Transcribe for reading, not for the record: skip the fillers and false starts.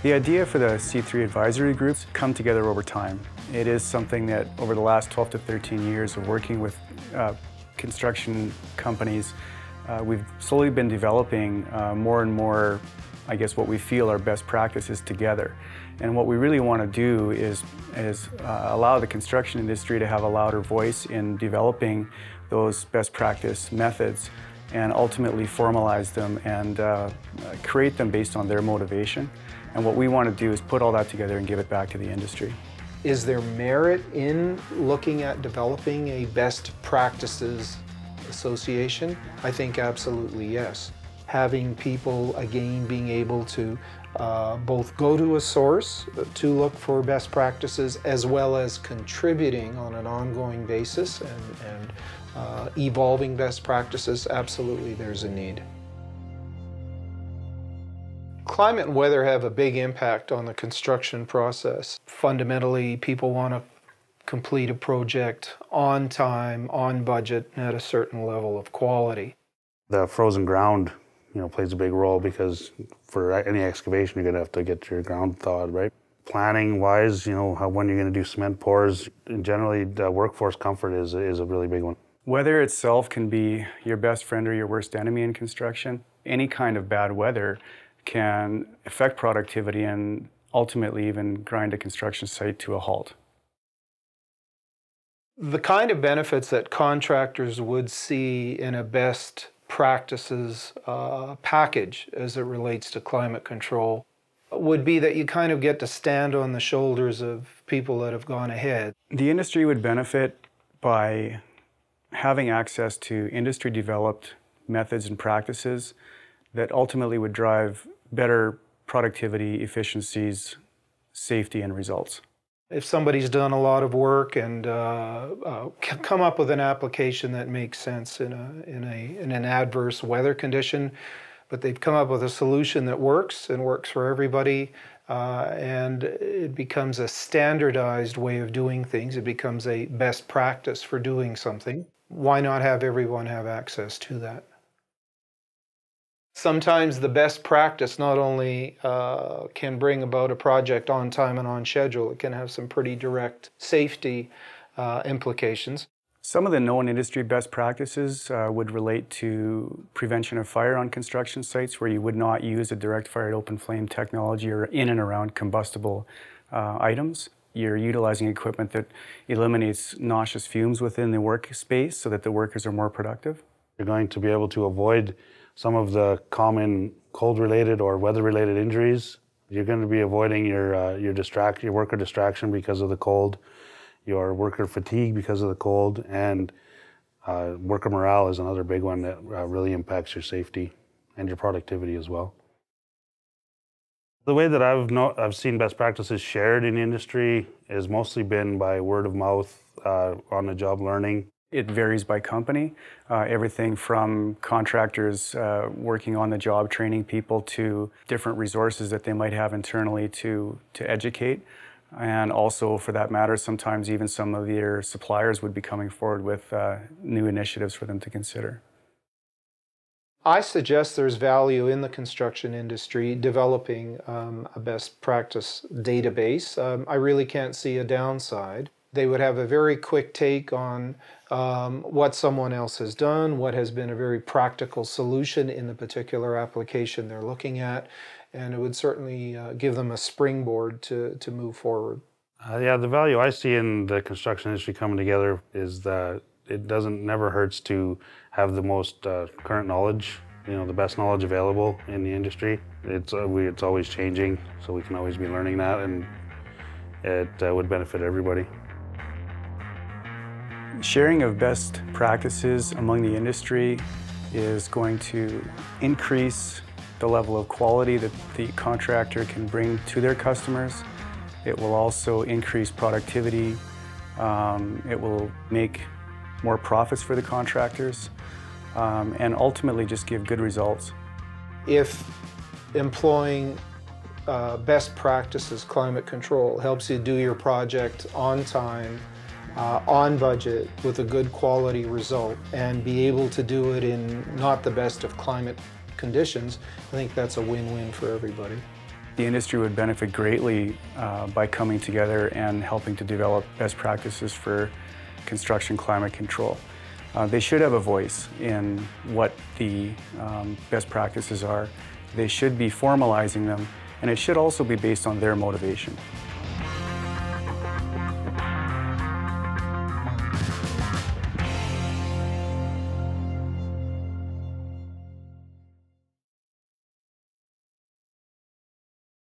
The idea for the C3 advisory groups come together over time. It is something that over the last 12 to 13 years of working with construction companies, we've slowly been developing more and more, I guess, what we feel are best practices together. And what we really want to do is allow the construction industry to have a louder voice in developing those best practice methods and ultimately formalize them and create them based on their motivation. And what we want to do is put all that together and give it back to the industry. Is there merit in looking at developing a best practices association? I think absolutely yes. Having people, again, being able to both go to a source to look for best practices as well as contributing on an ongoing basis and evolving best practices, absolutely there's a need. Climate and weather have a big impact on the construction process. Fundamentally, people want to complete a project on time, on budget, and at a certain level of quality. The frozen ground, plays a big role because for any excavation, you're going to have to get your ground thawed, right? Planning-wise, when you're going to do cement pours, generally the workforce comfort is a really big one. Weather itself can be your best friend or your worst enemy in construction. Any kind of bad weather can affect productivity and ultimately even grind a construction site to a halt. The kind of benefits that contractors would see in a best practices package as it relates to climate control would be that you kind of get to stand on the shoulders of people that have gone ahead. The industry would benefit by having access to industry-developed methods and practices that ultimately would drive better productivity, efficiencies, safety, and results. If somebody's done a lot of work and come up with an application that makes sense in an adverse weather condition, but they've come up with a solution that works and works for everybody, and it becomes a standardized way of doing things, it becomes a best practice for doing something, why not have everyone have access to that? Sometimes the best practice not only can bring about a project on time and on schedule, it can have some pretty direct safety implications. Some of the known industry best practices would relate to prevention of fire on construction sites where you would not use a direct fired open flame technology or in and around combustible items. You're utilizing equipment that eliminates noxious fumes within the workspace so that the workers are more productive. You're going to be able to avoid some of the common cold-related or weather-related injuries. You're going to be avoiding your worker distraction because of the cold, your worker fatigue because of the cold, and worker morale is another big one that really impacts your safety and your productivity as well. The way that I've seen best practices shared in the industry has mostly been by word of mouth, on-the-job learning. It varies by company, everything from contractors working on the job, training people, to different resources that they might have internally to educate. And also, for that matter, sometimes even some of their suppliers would be coming forward with new initiatives for them to consider. I suggest there's value in the construction industry developing a best practice database. I really can't see a downside. They would have a very quick take on what someone else has done, what has been a very practical solution in the particular application they're looking at, and it would certainly give them a springboard to move forward. Yeah, the value I see in the construction industry coming together is that it never hurts to have the most current knowledge, the best knowledge available in the industry. It's always changing, so we can always be learning that, and it would benefit everybody. Sharing of best practices among the industry is going to increase the level of quality that the contractor can bring to their customers. It will also increase productivity. It will make more profits for the contractors, and ultimately just give good results. If employing best practices climate control helps you do your project on time, on budget, with a good quality result, and be able to do it in not the best of climate conditions, I think that's a win-win for everybody. The industry would benefit greatly by coming together and helping to develop best practices for construction climate control. They should have a voice in what the best practices are. They should be formalizing them, and it should also be based on their motivation.